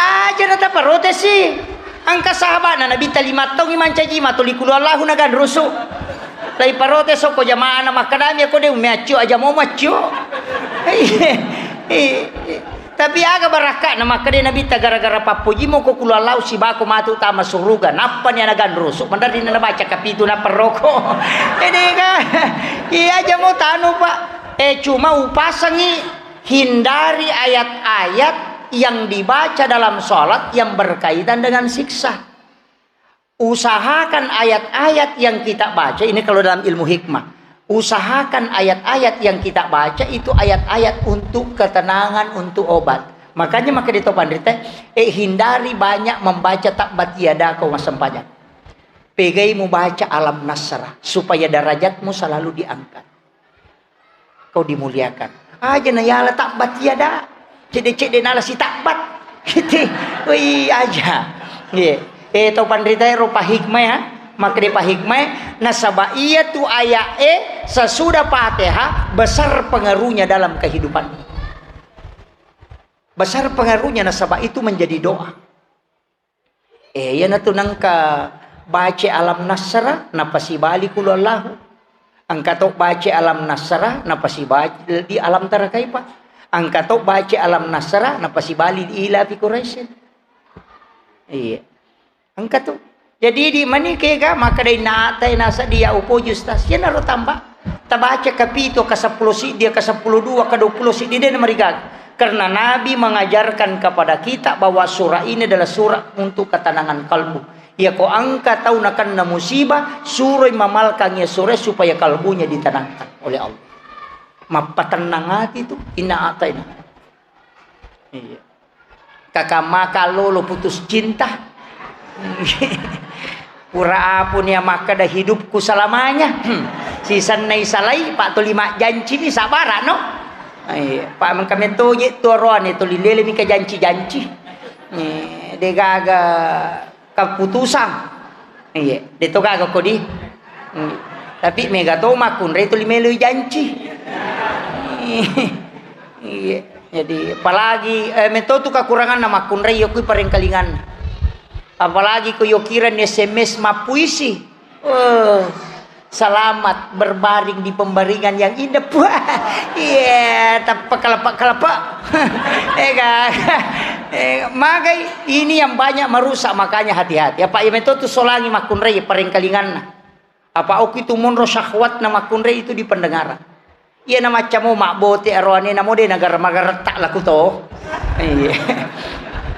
aja na taparote si angka sahabat na nabita 5 tong iman caji matulikulu Allahu na gan rusu lai parote so ko jamaah na makadami ako de umiacu aja mau macu tapi aga baraka na makade nabita gara-gara papuji mo ko kulu Allahu si bako matu tama suruga napa ni anagan rusuk mandari na baca kapitu na perroko ini ka iya aja mau tanu pak cuma upasangi hindari ayat-ayat yang dibaca dalam sholat yang berkaitan dengan siksa. Usahakan ayat-ayat yang kita baca ini kalau dalam ilmu hikmah. Usahakan ayat-ayat yang kita baca itu ayat-ayat untuk ketenangan, untuk obat. Makanya maka di topan rite hindari banyak membaca takbat yada kau masampajak. Pegai mu baca alam nasrah supaya derajatmu selalu diangkat. Kau dimuliakan. Aja na yala takbat yada. Cede nala si takbat. Gitu. Wih aja. Nggih. Topan rite rupa hikmah ya. Maka di hikmah nasaba iya tu ayat sesudah Fatihah besar pengaruhnya dalam kehidupan. Besar pengaruhnya nasaba itu menjadi doa. Ya natu nangka baca alam nasrah napasi bali kulu Allahu. Angkatok baca alam nasrah napasi bali di alam tarakai pak. Angkatok baca alam nasrah napasi bali di ila fi Quraisy. Iya. Angkatok jadi di mana kega maka dari natai nasa dia upo justas ya naro tambah tabaca kapito ke 10 si dia ke 10 2 ke 20 si dia merigag karena Nabi mengajarkan kepada kita bahwa surah ini adalah surah untuk ketenangan kalbu ya ko angka tahu nakan na musibah surah mamalkan ya surah supaya kalbunya ditenangkan oleh Allah mapatenang hati itu inna ataina iya kakak maka lo putus cinta pura pun ya maka dah hidupku selamanya sisan nai salai pak tu 5 janji ni sabara no Ay, pa man kami to ye turon itu lilele mi ka janci-janci. De gaga keputusan. Iya, de to gaga ko di. Tapi mega to makunre itu limelo janci. Iya, jadi apalagi mento tu kekurangan nama kunre yo kui parengkalingan. Apalagi ko yo kira ni SMS mapuisi. Selamat berbaring di pembaringan yang indah. Iya, tapi kelapa-kelapa. Magai ini yang banyak merusak, makanya hati-hati. Apa ya mento tu solangi makunre parengkalingan. Apa oki tu monro syahwat nama kunre itu di pendengaran. Iya nama macam mak bote arwani namo de negara tak laku to.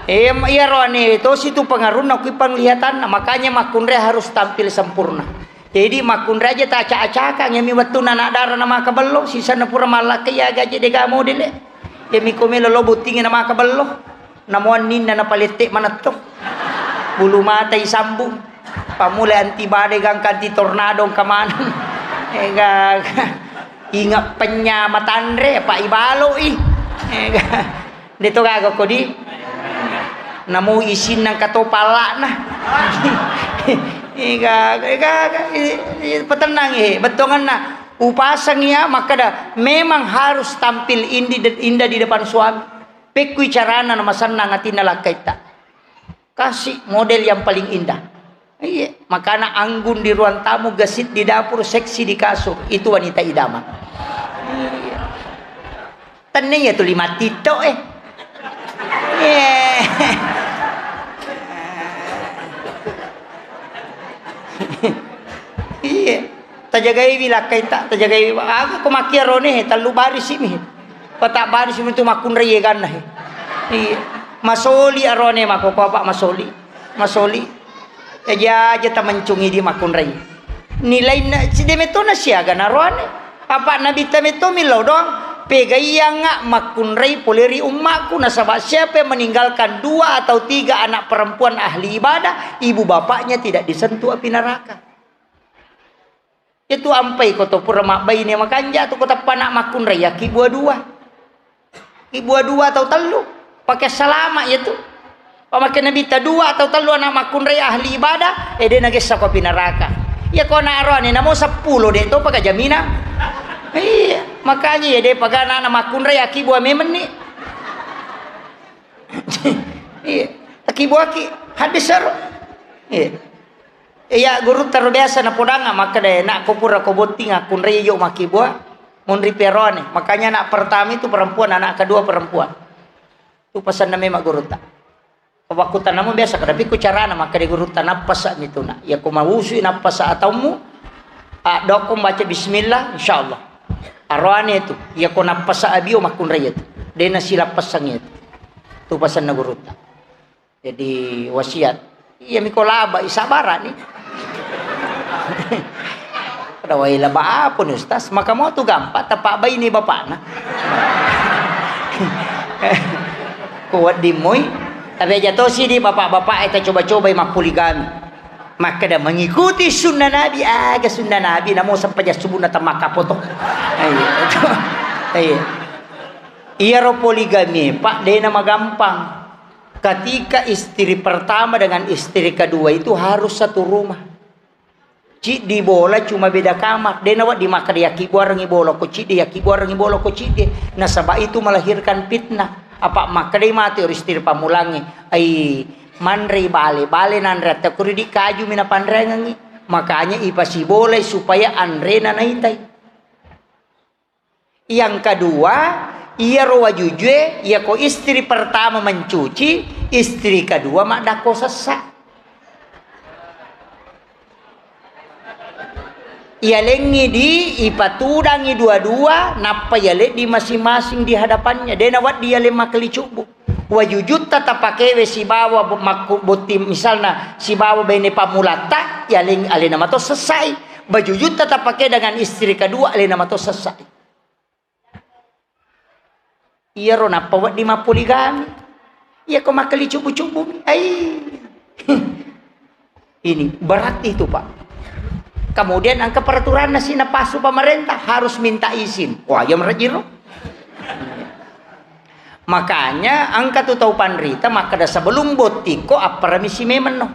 Iya arwani itu situ pengaruh nak penglihatan, makanya makunre harus tampil sempurna. Jadi makunre aja tak acak-acakan yang mi betul anak darah nama kabello sisa na pura malaki ya gaje de gamo dile. Ya mi komelo lo butingin nama kabello. Namuan ninna na palitik mana to. Bulu mata isambung. Pamule antibade gangkan di tornado kamanan. Ingat penyamatan re pak ibalo dito gago ko di namu isin ng katopala na petenang betongan na upasang niya makada memang harus tampil indah di depan suami pekui carana na masanang atin nalakay ta kasih model yang paling indah. Iya, makanya anggun di ruang tamu, gesit di dapur, seksi di kasur, itu wanita idaman. Iya. Tenang ya tuh 5 titik Iya. Iya. Tajagai bila kaita, tajagai aku makia rone, talu baris ini. Patak baris itu makun reyegan nah. Iya. Masoli arone mako pak masoli. Masoli. Aja ta mencungi di makun rai. Nilai na si demeto na siya ganaruan. Apa nabi tameto milaw dong. Pegaya nga makun rai poleri umakku nasabak siapa yang meninggalkan 2 atau 3 anak perempuan ahli ibadah, ibu bapaknya tidak disentuh api neraka. Itu ampai koto pura mak bayi ni makanja tu kota panak makun rai ki buah 2. Ibu 2 atau telu pakai selama itu. Pamakai nabi ta 2 atau 3 anak makun rai ahli ibadah, dia nagesa ko pinaraka. Ya ko na aron ni namo 10 de to pakai jaminan. Iya, makanya ya dia pakai anak makun rai aki buah memen ni. Iya, aki buah ki hadis sar. Iya. Iya guru terbiasa na podanga maka de nak ko pura ko boting akun rai yo maki buah munri perone. Makanya anak pertama itu perempuan, anak kedua perempuan. Itu pesan na memang guru ta. Waktu tanamu biasa tapi ku carana maka di guru tanapas itu nak ya ku mawusu napas ataumu dokum baca bismillah insyaallah arwani itu ya ku napas abio makun rayat dena sila pasangnya itu pasan na guru ta. Jadi wasiat iya mikolaba isabara ni kada way laba apon ustaz maka mo tu gampa tapak bay ni bapana kuat dimoy. Tapi jatuh sini bapak-bapak kita coba-coba mak poligami. Maka dah mengikuti sunnah Nabi. Ke sunnah Nabi namo sampai jas subuh nata makapoto. Iya ro poligami pak dia nama gampang. Ketika istri pertama dengan istri kedua itu harus satu rumah. Cik di bola cuma beda kamar. Dia nawat di maka dia kibuar ngi bola ko cik dia kibuar ngi bola ko cik dia. Nah sebab itu melahirkan fitnah. Apa makadai mati istri pamulangi ai manri bale nandre takuri di kaju mina pandrengangi makanya ipasi boleh supaya andre nanaitai. Yang kedua ia rowa jujue ia ko istri pertama mencuci istri kedua mak dako sesak ia lengi di ipatudangi dua-dua napa ya le di masing-masing di hadapannya dia nawat dia 5 kali cubu wajujud tata pakai si bawa boti misalnya si bawa bene pamulata ya lengi ale nama to selesai bajujud tata pakai dengan istri kedua ale nama to selesai iya ro napa wat di mapoligami iya ko makali cubu-cubu ai ini berat itu pak. Kemudian angka peraturan nasi napasu pemerintah harus minta izin. Wah, ya merajiro. Makanya angka tu tahu panrita maka dah sebelum botiko apa remisi memang no.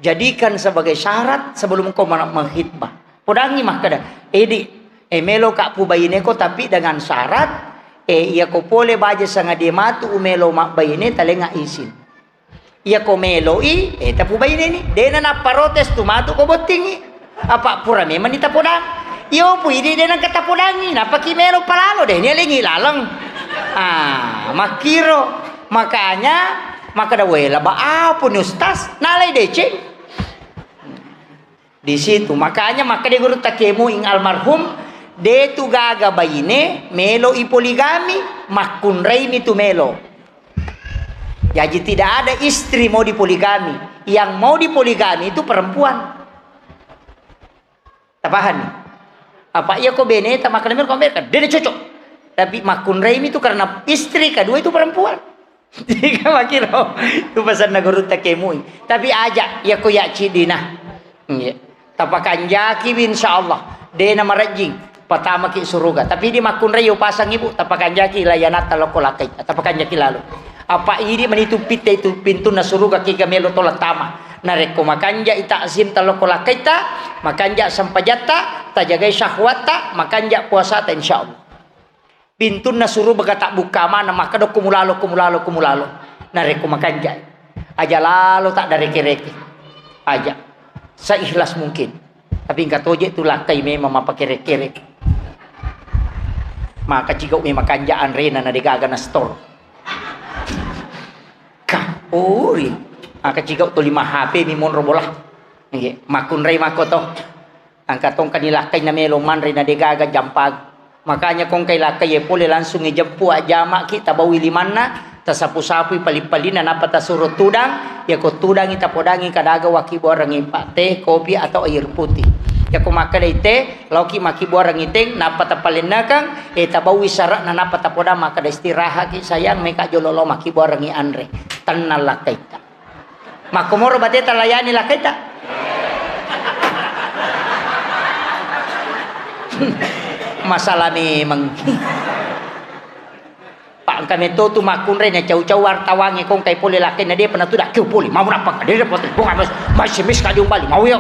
Jadikan sebagai syarat sebelum kau menghitbah. Podangi maka dah. Melo kak pu bayine ko tapi dengan syarat iya ko pole baje sanga dia matu umelo mak bayine talenga isin. Iya ko melo tapu bayine ni. Dena na protes tu matu ko botingi. Apa pura memang ita podang. Iyo pu ini dena kata podangi. Napa ki melo palalo deh ni lengi lalang. Makiro. Makanya maka dah wela ba apun ustaz nalai deceng. Di situ makanya maka dia guru takemu ing almarhum de tu gaga bayine melo i poligami makun reimi tu melo. Jadi tidak ada istri mau dipoligami. Yang mau dipoligami itu perempuan. Tapahan. Apa iya kok beneta makan kau mereka dia cocok. Tapi makun reimi itu karena istri kedua itu perempuan. Jika makiro tu pesan naguru takemu. Tapi ajak ya ko ya cidina. Tapakan jaki insyaallah. De nama rajing. Pertama ki suruga tapi di makun rayo pasang ibu tapakan jaki layanat taloko lakai tapakan jaki lalu apa ini menitu pite itu pintu na suruga ki gamelo tolak tama nareko makanja itazim taloko lakai ta makanja sampajata ta jagai syahwata makanja puasa ta insyaallah pintu na suruga tak buka mana maka do kumulalo nareko makanja aja lalu tak dari kereke aja seikhlas mungkin tapi enggak toje tu lakai memang apa kerek-kerek. Maka jika memang kanjaan rena na digaga na store. Uri. Maka jika tu 5 HP mimon robolah. Makun rei makoto. Angka tong kanilakay na meloman rena digaga jampag. Makanya kung kay lakay pole langsung ijampu ajama kita bawi limanna tasapu-sapu palipalina napa tasurut tudang ya ko tudang ita podangi kadaga waki borang ipa teh kopi atau air putih. Ya ko makadai teh lauki maki borang iteng napa tapalinakang tabawi sarak na napa tapoda maka da istirahat ki sayang meka jololo maki borang i andre tanal lakaita. Makomoro bate talayani lakaita. Masalah memang. Pak kami tu makun re na jauh-jauh wartawan kong kay pole laki na dia pernah tu dak kau pole mau apa dia dapat kong masih mis kadi umbali mau ya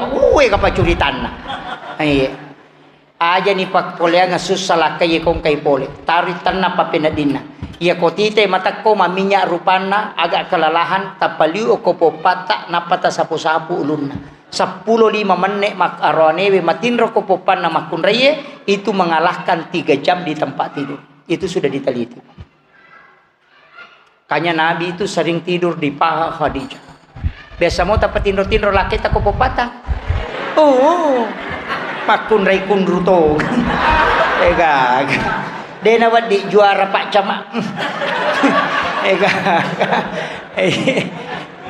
kapa curitan na ai aja ni pak pole nga susah laki kong kay pole tarit tanna pa pinadina iya ko tite mata ko maminya rupana agak kelelahan tapaliu ko popata napata sapu-sapu ulunna 15 menit mak aronewe matinro ko popan na makun reye itu mengalahkan 3 jam di tempat tidur itu sudah diteliti. Kanya Nabi itu sering tidur di paha Khadijah. Biasa mau dapat tidur laki tak kopopata. Makun rai kunruto. Ega. Dena wadi juara Pak Camak. Ega.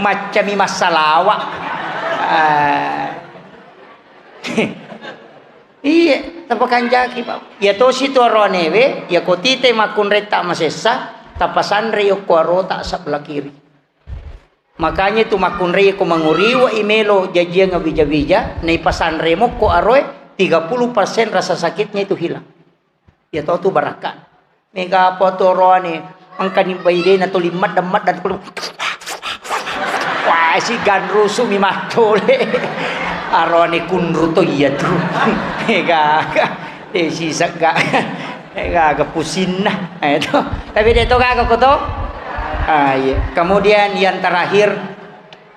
Macam masalah. Iya, tapakan jaki Pak. Ya to situ ronewe, ya kotite makun rai tak masesa. Tapasan reyo kuaro tak sebelah kiri. Makanya tu makun reyo ko manguriwa imelo jajia ngabija-bija. Nai pasan remo ko aroy 30% rasa sakitnya itu hilang. Ya tahu tu barakat. Mega apa tu roane angkani baide na tu limat demat dan kulo. Wah si ganrusu mi matole. Arone kunruto iya tu. Mega si sagga. Agak pusing nah itu tapi dia tu kagak koto iya. Kemudian yang terakhir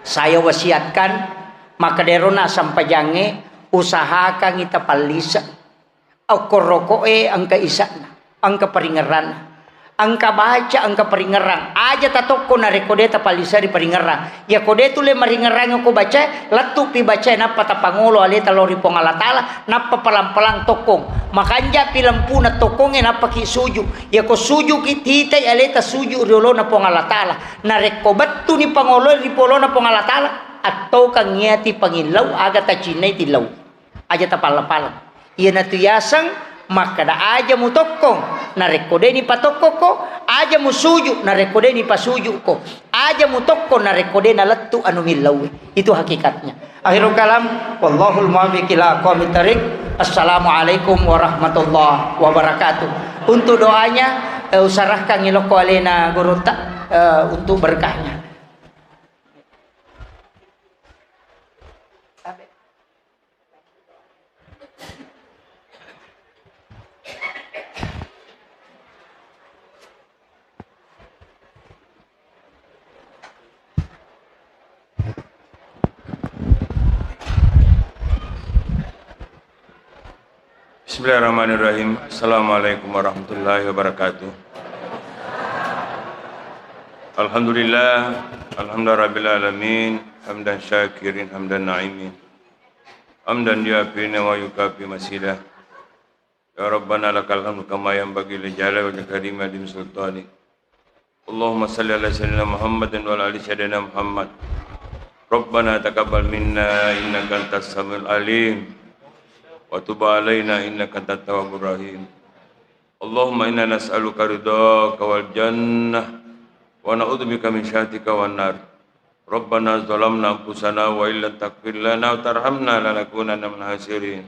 saya wasiatkan maka derona sampai jange usahakan kita palisa au rokoe angka isana angka peringeran angka baca angka peringeran aja tatoko na rekode ta palisa di peringeran ya kode tu le maringeran ko baca latu pi baca napa ta pangolo ale ta lori pongala tala napa palang-palang tokong makanja pilampu na tokonge napa ki suju ya ko suju ki titai ale ta suju riolo na pongala tala na rekobat tu ni pangolo di polo na pongala tala atau kang niati pangilaw aga ta cinay tilaw aja ta palang-palang iya na tuyasang maka da aja mu tokong na rekode ni patoko ko aja mu suju na rekode ni pasuju ko aja mu tokong na rekode na letu anu milawi itu hakikatnya. Akhirul kalam wallahul muwaffiq ila aqwamit thariq. Assalamualaikum warahmatullahi wabarakatuh. Untuk doanya usarahkan ngiloko alena guru tak untuk berkahnya. Bismillahirrahmanirrahim. Assalamualaikum warahmatullahi wabarakatuh. Alhamdulillah, alhamdulillahirabbil alamin, hamdan syakirin, hamdan na'imin. Hamdan yafina wa yukafi masidah. Ya Rabbana lakal hamdu kama yanbaghi li jalali wajhika karimati sultani. Allahumma salli ala sayyidina Muhammadin wa ala ali sayyidina Muhammad. Rabbana taqabbal minna innaka antas samiul alim. Wa tub alaina innaka antat tawwabur rahim. Allahumma inna nas'aluka ridhaka wal jannah wa na'udzubika min syahtika wan nar. Rabbana zalamna anfusana wa illam taghfir lana wa tarhamna lanakunanna minal khasirin.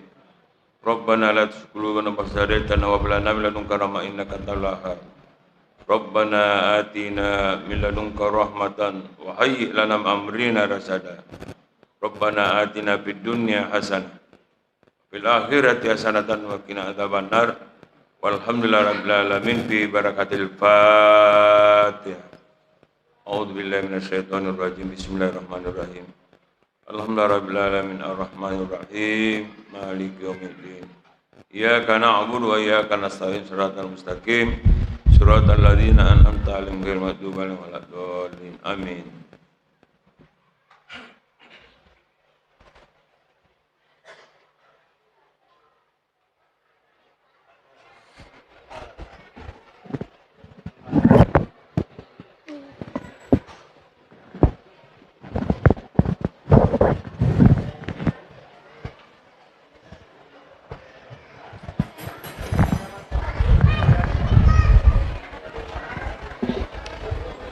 Rabbana la tuzigh qulubana ba'da idh hadaytana wa hab lana min ladunka rahmatan innaka antal wahhab. Rabbana atina min ladunka rahmatan wa hayyi' lana min amrina rasada. Rabbana atina fid dunya hasanah fil akhirati hasanatan wa qina adzabannar. Walhamdulillahirabbil alamin bi barakatil Fatihah. A'udzu billahi minasyaitonir rajim. Bismillahirrahmanirrahim. Alhamdulillahirabbil alamin arrahmanir rahim maliki yaumiddin. Iyyaka na'budu wa iyyaka nasta'in shiratal mustaqim shiratal ladzina an'amta 'alaihim ghairil maghdubi 'alaihim waladdallin. Amin.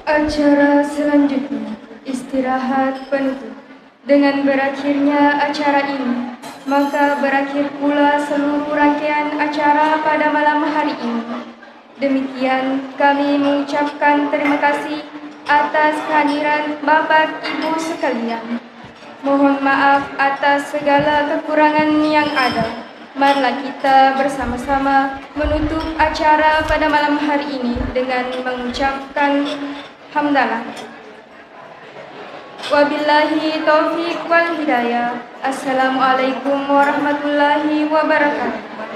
Acara selanjutnya istirahat penutup. Dengan berakhirnya acara ini, maka berakhir pula seluruh rangkaian acara pada malam hari ini. Demikian kami mengucapkan terima kasih atas kehadiran Bapak Ibu sekalian. Mohon maaf atas segala kekurangan yang ada. Marilah kita bersama-sama menutup acara pada malam hari ini dengan mengucapkan hamdalah. Wabillahi taufiq wal hidayah. Assalamualaikum warahmatullahi wabarakatuh.